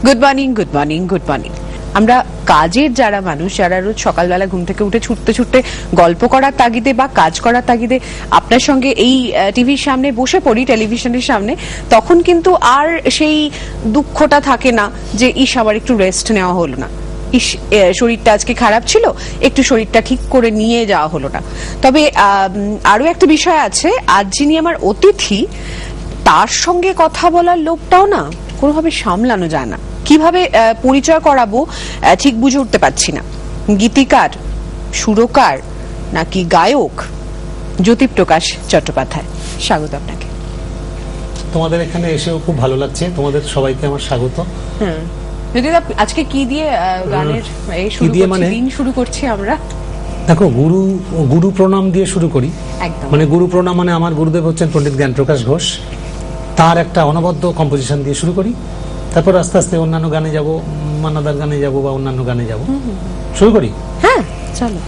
Good morning, good morning, good morning. আমরা কাজের যারা মানুষ, যারা রোজ সকালবেলা ঘুম থেকে উঠে ছুটতে ছুটতে গল্প করার তাগিদে বা কাজ করার তাগিদে আপনার সঙ্গে এই টিভির সামনে বসে পড়ি, টেলিভিশনের সামনে, তখন কিন্তু আর সেই দুঃখটা থাকে না যে ইস আমার একটু রেস্ট নেওয়া হলো না, ইস শরীরটা আজকে খারাপ ছিল, একটু শরীরটা ঠিক করে নিয়ে যাওয়া হলো না। তবে আরো একটা বিষয় আছে, আজ যিনি আমার অতিথি তার সঙ্গে কথা বলার লোকটাও না কোনোভাবে সামলানো যায় না। কিভাবে পরিচয় করাবো ঠিক বুঝে উঠতে পারছি না। গীতিকার, সুরকার নাকি গায়ক? জ্যোতিপ্রকাশ চট্টোপাধ্যায়, স্বাগত আপনাকে। তোমাদের এখানে এসেও খুব ভালো লাগছে, তোমাদের সবাইকে আমার স্বাগত। যদিদা আজকে কি দিয়ে গানের দিন শুরু করছি আমরা? দেখো, গুরু প্রণাম দিয়ে শুরু করি। একদম, মানে গুরু প্রণাম মানে আমার গুরুদেব হচ্ছেন পণ্ডিত জ্ঞানপ্রকাশ ঘোষ, তার একটা অনবদ্য কম্পোজিশন দিয়ে শুরু করি, তারপর আস্তে আস্তে অন্যান্য গানে যাব, মান্নাদার গানে যাব বা অন্যান্য গানে যাব। শুরু করি? হ্যাঁ, চলো।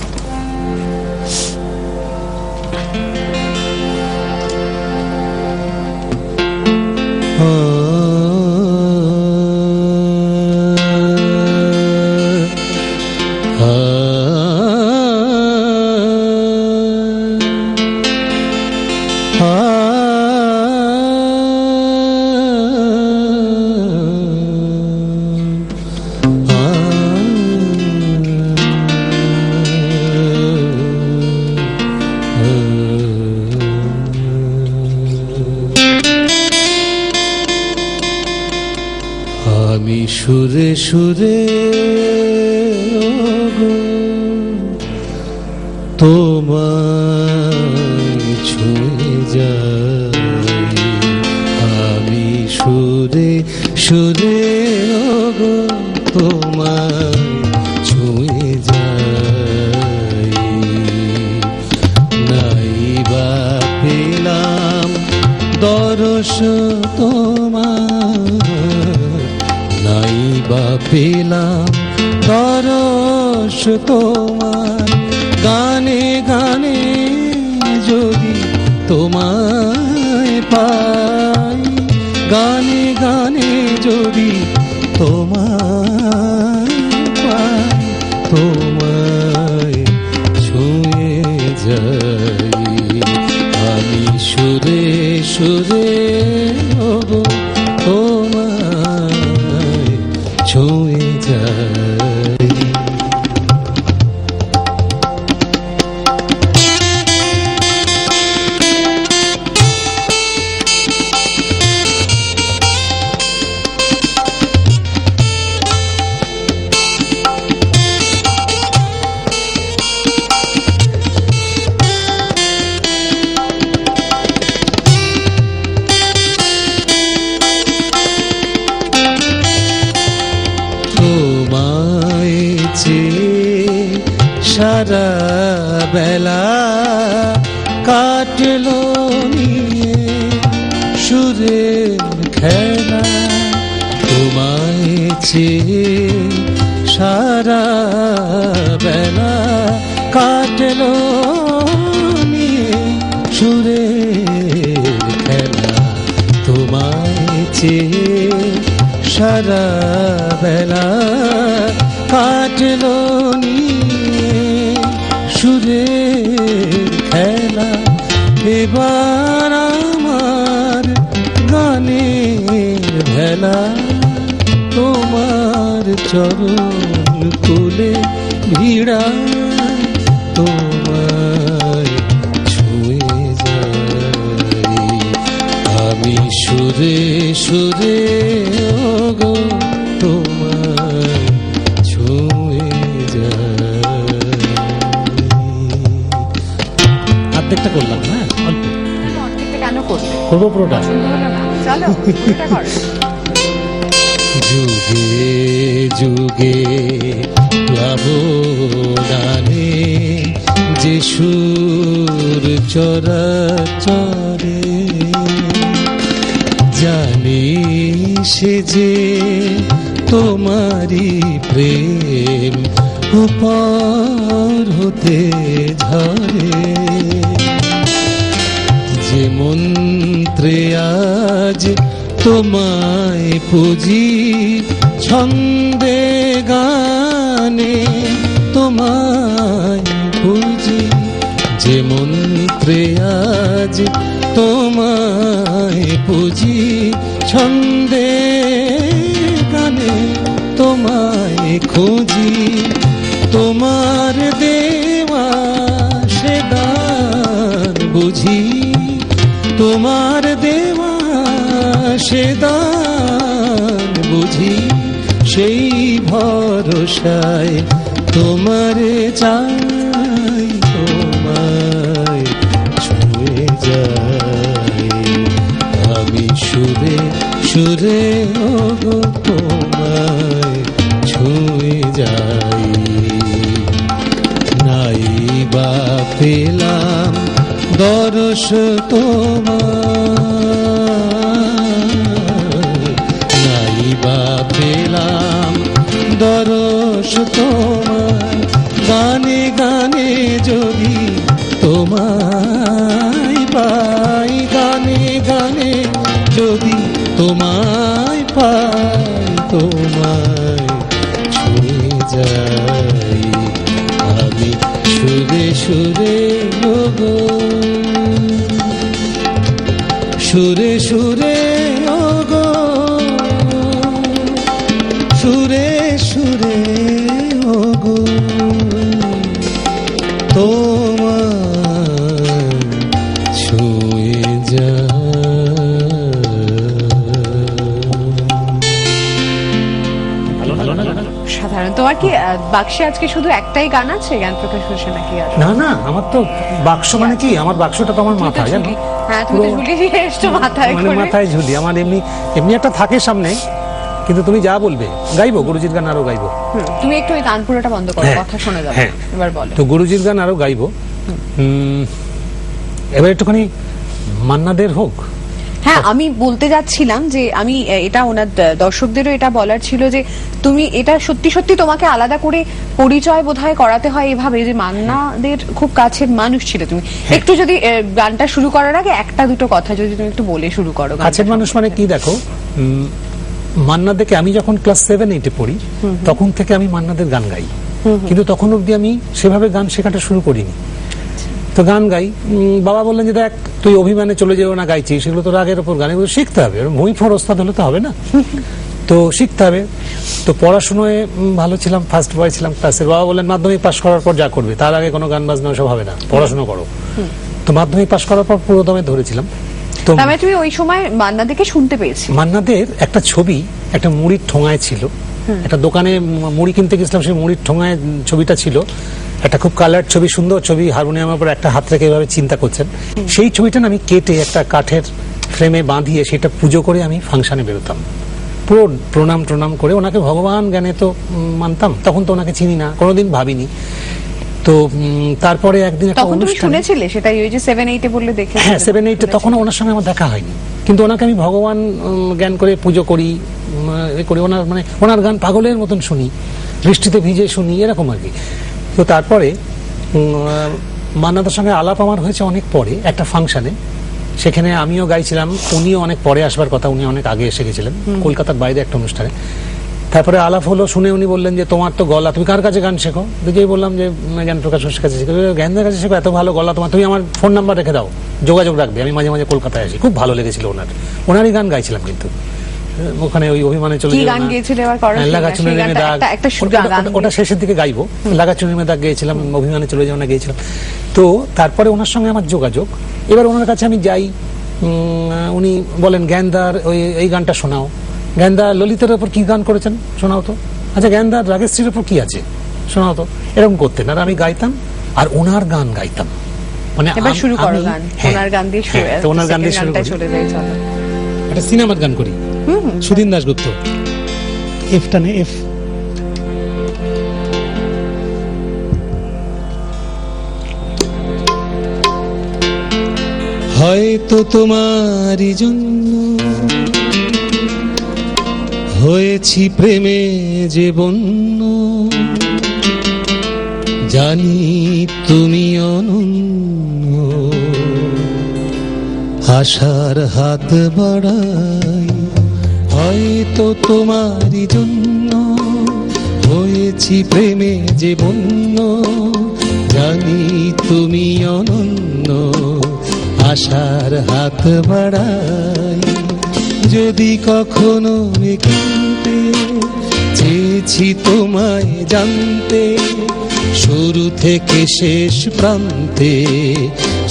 আমি সুরে সুরে তোমায় ছুঁয়ে যাই, আমি সুরে সুরে তোমায় ছুঁয়ে যাই, নাই বা পেলাম দরস তোমার, নাই বা পেলাম দরস তোমার, গানে গানে যদি তোমায় পাই, গানে গানে যদি তোমায় পাই, তোমায় ছুঁয়ে যাই, আমি সুরে সুরে তোমায় ছুঁয়ে যাই। সারা বেলা কাটলো নিয়ে সুরের খেলা, তোমায় চেয়ে সারা বেলা কাটলো নিয়ে সুরের খেলা, তোমায় চেয়ে সারা বেলা কাটলো নিয়ে সুরের খেলা, এবার আমার গানের ভেলা, তোমার চরণ কুলে ভিড়া, তোমায় ছুঁয়ে যাই, আমি সুরে সুরে গো তোমায় ছুঁয়ে যাই। অর্ধেকটা করলাম, হ্যাঁ অল্প। অর্ধেকটা কেন করবে? করবো পুরোটা। চলো, পুরোটা করো। যুগে যুগে প্লাবনানে যে সুর চরাচরে, জানি সে যে তোমারি প্রেম উপর হতে ঝরে, যে মন্ত্রে আজ তোমায় পুজি ছন্দে গানে তোমায় খুঁজি, যে মন্ত্রে আজ তোমায় পুজি, ছন্দে গানে তোমায় খুঁজি, তোমার দেওয়া সে দান বুঝি, তোমার দেওয়া সে দান বুঝি, সেই ভরসায় তোমারে চাই, তোমায় ছুঁয়ে যাই আমি সুরে সুরে, ওগো তোমায় ছুঁয়ে যাই। নাই বা পেলাম দরস তোমার, নাই বা পেলাম দরস তোমার, গানে গানে যদি তোমায় পাই, গানে গানে যদি তোমায় পাই, তোমায় ছুঁয়ে যাই আমি সুরে সুরে, ওগো সুরে সুরে, ওগো সুরে সুরে, ওগো তোমায় ছুঁয়ে যাই। ভালো না? সাধারণ। তোমার কি বাক্সে আজকে শুধু একটাই গান আছে জ্ঞান প্রকাশ ঘোষে নাকি আর? না না, আমার তো বাক্স মানে কি, আমার বাক্সটা তো আমার মাথায়, জানো? হ্যাঁ, তুমি তো ঝুলিয়ে দিয়ে এসছো মাথায় মানে করে। মাথায় ঝুলি, আমার এমনি এমনি একটা থাকে সামনে, কিন্তু তুমি যা বলবে গাইবো, গুরুজির গান আরো গাইবো। তুমি একটু ওই তানপুরাটা বন্ধ করো, হ্যাঁ, কথা শোনা যাবে হ্যাঁ। না। এবার বলো। তো গুরুজির গান আরো গাইবো। এবার একটুখানি মান্নাদের হোক। হ্যাঁ, আমি বলতে যাচ্ছিলাম যে আমি এটা ওনার দর্শকদেরও এটা বলার ছিল যে তুমি এটা সত্যি সত্যি তোমাকে আলাদা করে পরিচয় বোধহয় করাতে হয় এভাবে, যে মান্নাদের খুব কাছের মানুষ ছিল তুমি। একটু যদি গানটা শুরু করার আগে একটা দুটো কথা যদি তুমি একটু বলে শুরু করো। কাছের মানুষ মানে কি, দেখো, মান্নাদেরকে আমি যখন ক্লাস 7-8 পড়ি তখন থেকে আমি মান্নাদের গান গাই, কিন্তু তখন অব্দি আমি সেভাবে গান শেখাটা শুরু করিনি। তো গান গাই, বাবা বললেন যে দেখ তুই অভিমানে চলে যেও না গাইছিস, সেগুলো তো রাগের ওপর গান, এগুলো শিখতে হবে, ভুঁইফোঁড় ওস্তাদ হলে তো হবে না, তো শিখতে হবে। তো পড়াশোনায় ভালো ছিলাম, ফার্স্ট বয় ছিলাম ক্লাসের। বাবা বললেন মাধ্যমিক পাশ করার পর যা করবে, তার আগে কোনো গান বাজনা সব হবে না, পড়াশোনা করো। তো মাধ্যমিক পাশ করার পর পুরো দমে ধরেছিলাম। তো তবে তুমি ওই সময় মান্নাদেরকে শুনতে পেয়েছি। মান্নাদের একটা ছবি একটা মুড়ির ঠোঙায় ছিল, একটা দোকানে মুড়ি কিনতে গেছিলাম, সেই মুড়ির ঠোঙায় ছবিটা ছিল, একটা খুব কালার ছবি, সুন্দর ছবি, হারমোনিয়ামের উপর একটা হাত রেখে এভাবে চিন্তা করছেন। সেই ছবিটা আমি কেটে একটা কাঠের ফ্রেমে বাঁধিয়ে সেটা পুজো করে আমি ফাংশনে বেরোতাম, পুরো প্রণাম টনাম করে। ওনাকে ভগবান জ্ঞানে তো মানতাম, তখন তো ওনাকে চিনি না, কোনোদিন ভাবিনি। তো তারপরে একদিন একটা তখন তুমি অনুষ্ঠানে, শুনেছিলে সেটাই, ওই যে 7-8 বললে দেখে? হ্যাঁ 7-8 তখন ওনার সঙ্গে আমার দেখা হয়নি, কিন্তু ওনাকে আমি ভগবান জ্ঞান করে পুজো করি, এ করি। ওনার মানে ওনার গান পাগলের মতন শুনি, বৃষ্টিতে ভিজে শুনি, এরকম আর কি। তো তারপরে মান্নাদের সঙ্গে আলাপ আমার হয়েছে অনেক পরে একটা ফাংশনে, সেখানে আমিও গাইছিলাম, উনিও অনেক পরে আসবার কথা, উনি অনেক আগে এসে গেছিলেন কলকাতার বাইরে একটা অনুষ্ঠানে। তারপরে আলাপ হলো, শুনে উনি বললেন যে তোমার তো গলা, তুমি কার কাছে গান শেখো? যেই বললাম যে জ্ঞান প্রকাশ ঘোষের কাছে শেখো। জ্ঞানের কাছে শেখো, এত ভালো গলা তোমার, তুমি আমার ফোন নাম্বার রেখে দাও, যোগাযোগ রাখবে, আমি মাঝে মাঝে কলকাতায় আসি। খুব ভালো লেগেছিল ওনারই গান গাইছিলাম, কিন্তু ওখানে ওই অভিমানে চলে কি গান গিয়েছিলে এবার করো? লাগাচুনের মেয়ে দাগ, ওটা শেষের দিকে গাইবো। লাগাচুনের মেয়ে দাগ গিয়েছিলাম, অভিমানে চলে যাও না গিয়েছিলাম। তো তারপরে ওনার সঙ্গে আমার যোগাযোগ, এবার ওনার কাছে আমি যাই, উনি বলেন জ্ঞানদার ওই এই গানটা শোনাও। জ্ঞানদা ললিতের ওপর কি গান করেছেন শোনাও তো। আচ্ছা জ্ঞানদার রাগেশ্রীর ওপর কি আছে শোনাও তো। এরকম করতেন, আর আমি গাইতাম আর ওনার গান গাইতাম। মানে এবার শুরু করো গান, ওনার গান দিয়ে শুরু, ওনার গান দিয়ে শুরু চলে যাই। চলো একটা সিনেমার গান করি, সুদিন দাশগুপ্ত, এফ টানে এফ। হয়তো তোমারই জন্য হয়েছি প্রেমে যে বন্য, জানি তুমি অনন্য, আশার হাত বাড়াই। হয়তো তোমারই জন্য হয়েছি প্রেমে যে বন্য, জানি তুমি অনন্য, আশার হাত বাড়াই। যদি কখনো একান্তে চেয়েছি তোমায় জানতে, শুরু থেকে শেষ প্রান্তে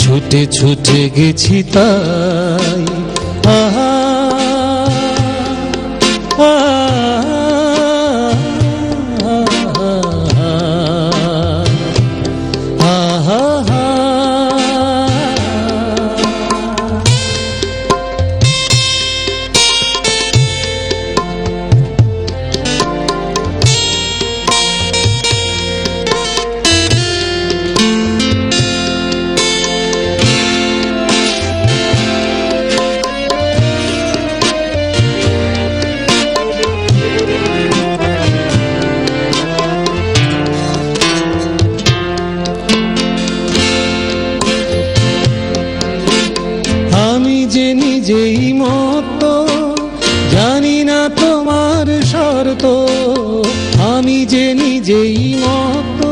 ছুটে ছুটে গেছি তাই। আহা নিজেই মতো, জানি না তোমার শর্ত। আমি যে নিজেই মতো,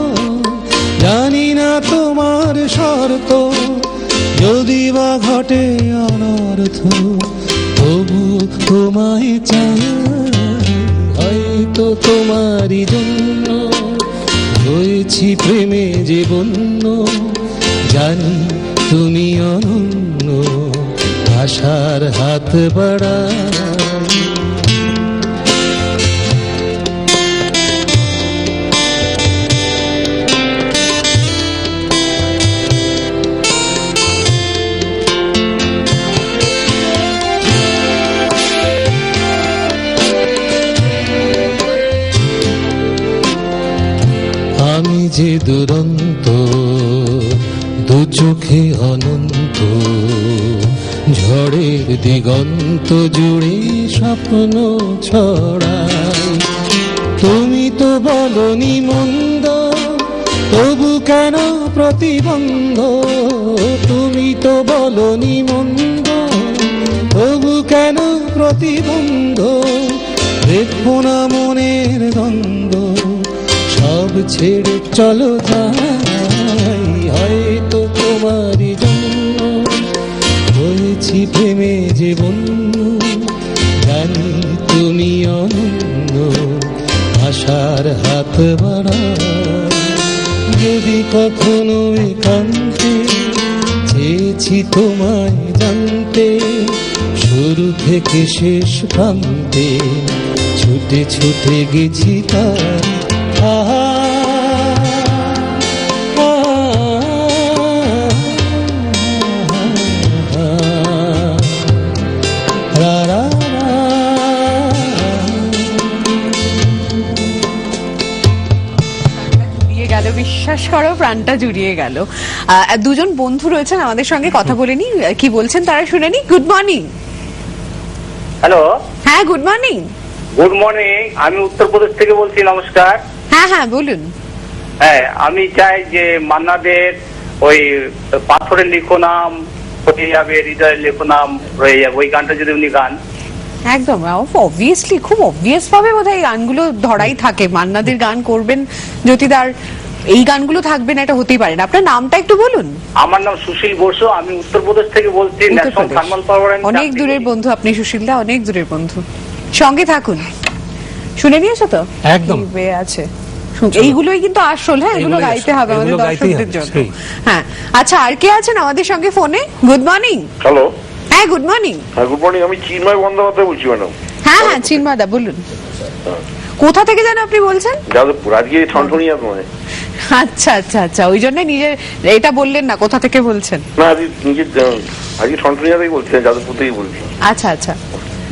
জানি না তোমার শর্ত। যদি বা ঘটে অনর্থ, তবু তোমায় চাই। হয়তো তোমারই জন্য হয়েছি প্রেমে যে বন্য, জানি তুমি অনন্য, আশার হাত বাড়াই। আমি যে দুরন্ত, দু চোখে অনন্ত, ঝড়ের দিগন্ত জুড়ে স্বপ্ন ছড়াই। তুমি তো বলনি মন্দ, তবু কেন প্রতিবন্ধ? তুমি তো বলনি মন্দ, তবু কেন প্রতিবন্ধ? দেখো না মনের দ্বন্দ্ব, সব ছেড়ে চলো যাই। হয়তো তোমারই জন্য হয়েছি প্রেমে যে বন্য, জানি তুমি অনন্য, আশার হাত বাড়াই। যদি কখনো একান্তে চেয়েছি তোমায় জানতে, শুরু থেকে শেষ প্রান্তে ছুটে ছুটে গেছি তাই। আহা বিশ্বাস করো, প্রাণটা জুড়িয়ে গেল। দুজন বন্ধু রয়েছেন আমাদের সঙ্গে, কথা বলে নি, কি বলছেন তারা শুনে নি। Good morning. হ্যালো। হ্যাঁ, গুড মর্নিং। গুড মর্নিং, আমি উত্তরপ্রদেশ থেকে বলছি। নমস্কার। হ্যাঁ হ্যাঁ, বলুন। হ্যাঁ, আমি চাই যে মান্নাদের ওই পাথরের লিখো নাম হয়ে যাবে, হৃদয়ের লিখো নাম রয়ে যাবে, ওই গানটা যদি উনি গান। একদম অবভিয়াসলি, খুব অবভিয়াস ভাবে বোধহয় গানগুলো ধরাই থাকে। মান্নাদের গান করবেন জ্যোতিদার, এই গানগুলো থাকবে না, এটা হতেই পারে না। আপনার নামটা একটু বলুন। আমার নাম সুশীল বসু, আমি উত্তরপ্রদেশ থেকে বলছি। National thermal power. অনেক দূরের বন্ধু আপনি, সুশীলদা, অনেক দূরের বন্ধু। সঙ্গে থাকুন, শুনে নিয়েছো তো? একদম আছে এইগুলোই কিন্তু আসল। হ্যাঁ, এগুলো গাইতে হবে আমাদের দর্শকদের জন্য। হ্যাঁ, আচ্ছা, আর কে আছেন আমাদের সঙ্গে ফোনে? Good morning. হ্যালো। হ্যাঁ, গুড মর্নিং। হ্যাঁ, গুড মর্নিং। আমি চিন্ময় বন্দ্যোপাধ্যায় বলছি ম্যাডাম। হ্যাঁ হ্যাঁ, চিন্ময়দা বলুন। কোথা থেকে যেন আপনি বলছেন? যাদবপুর। আজকে ঠনঠনিয়া নয়। আচ্ছা আচ্ছা আচ্ছা, ওই জন্য নিজের এটা বললেন না কোথা থেকে বলছেন। না, আজকে ঠনঠনিয়া থেকে বলছি, যাদবপুর থেকেই বলছি। আচ্ছা আচ্ছা,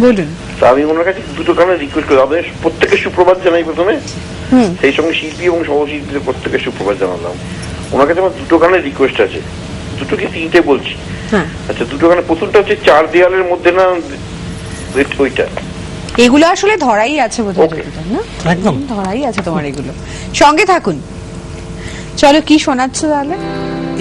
বলুন। আমি ওনার কাছে দুটো গানের রিকোয়েস্ট করি। আপনাদের প্রত্যেকের সুপ্রভাত জানাই প্রথমে, সেই সঙ্গে শিল্পী এবং সহশিল্পীদের প্রত্যেকের সুপ্রভাত জানালাম। ওনার কাছে আমার দুটো গানের রিকোয়েস্ট আছে, দুটো কি তিনটে বলছি। আচ্ছা, দুটো গানের প্রথমটা হচ্ছে চার দেয়ালের মধ্যে না, ওইটা। এগুলো আসলে ধরাই আছে বোধহয়, না? একদম ধরাই আছে তোমার এগুলো। সঙ্গে থাকুন। চলো, কি শোনাচ্ছ তাহলে?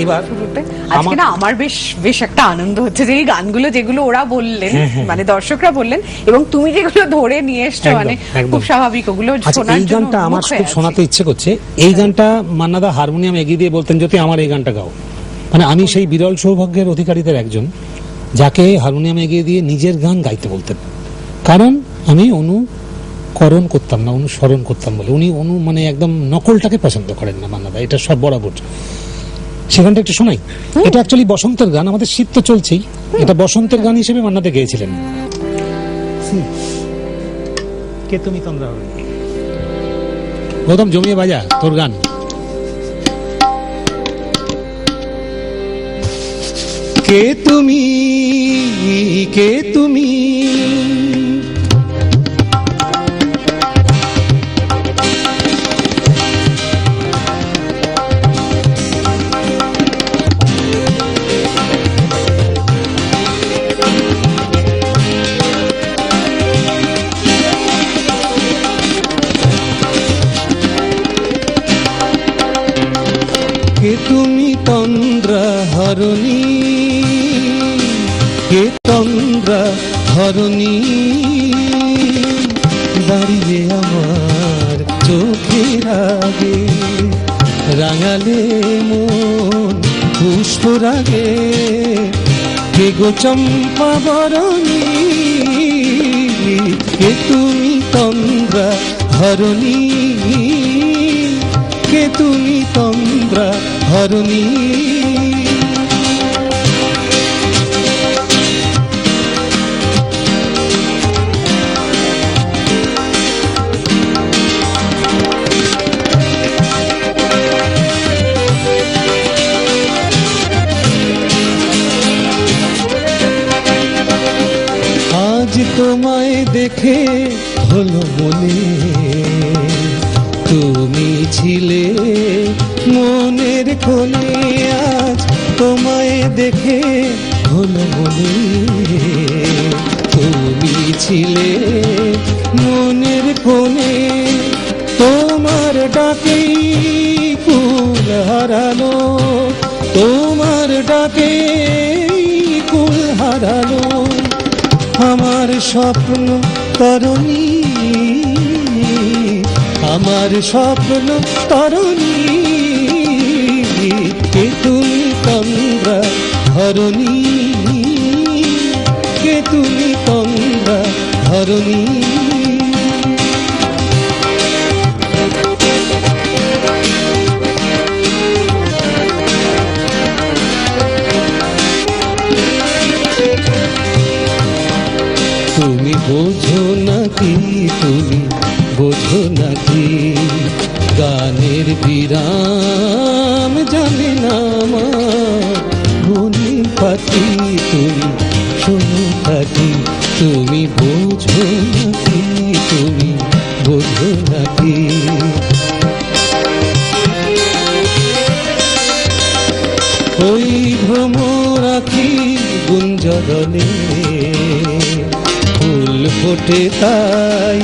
এবার শুরুতে আজকে না আমার বেশ বেশ একটা আনন্দ হচ্ছে যে এই গানগুলো যেগুলো ওরা বললেন, মানে দর্শকরা বললেন, এবং তুমি যেগুলো ধরে নিয়ে এসছো, একদম, মানে একদম। খুব স্বাভাবিক ওগুলো আচ্ছা, শোনার এই জন্য গানটা আমার উন্মুখ হয়ে খুব আছি। শোনাতে ইচ্ছে করছে। এই গানটা মান্নাদা হারমোনিয়াম এগিয়ে দিয়ে বলতেন, যদি আমার এই গানটা গাও। মানে আমি সেই বিরল সৌভাগ্যের অধিকারীদের একজন যাকে হারমোনিয়াম এগিয়ে দিয়ে নিজের গান গাইতে বলতেন, কারণ আমি অনুকরণ করতাম না, অনুসরণ করতাম বলে। উনি মানে একদম নকলটাকে পছন্দ করেন না মান্নাদা, এটা সব বরাবর। সেখানটা একটু শোনাই। এটা অ্যাকচুয়ালি বসন্তের গান, আমাদের শীত তো চলছেই, এটা বসন্তের গান হিসেবে মান্নাদা গেয়েছিলেন। কে তুমি তন্দ্রা হবে, গৌতম জমিয়ে বাজা তোর গান। কে তুমি, কে তুমি, কে তুমি তন্দ্রা হরণী, কে তন্দ্রা হরণী, দাঁড়িয়ে আমার চোখের আগে, রাঙালে মন পুষ্পরাগে, কে গো চম্পা বরণী, কে তুমি তন্দ্রা হরণী, কে তুমি তন্দ্রা হরণী। আজ তোমায় দেখে হলো মনে, তুমি ছিলে মনের কোণে। আজ তোমায় দেখে হলো মনে, তুমি ছিলে মনের কোণে। তোমার ডাকে কুল হারালো, তোমার ডাকে কুল হারালো আমার স্বপ্ন তরণী, আমার স্বপ্ন তরণী, কে তুমি তন্দ্রা হরণী, কে তুমি তন্দ্রা হরণী। তুমি বোঝো নাকি, তুমি বোঝো নাকি, গানের বিরাম জানে না আমার মনে পাখি। তুমি শোনো পাখি, তুমি বোঝো নাকি, তুমি বোঝো নাকি। ওই ভ্রমর আখি গুঞ্জরণে ফুল ফোটে তাই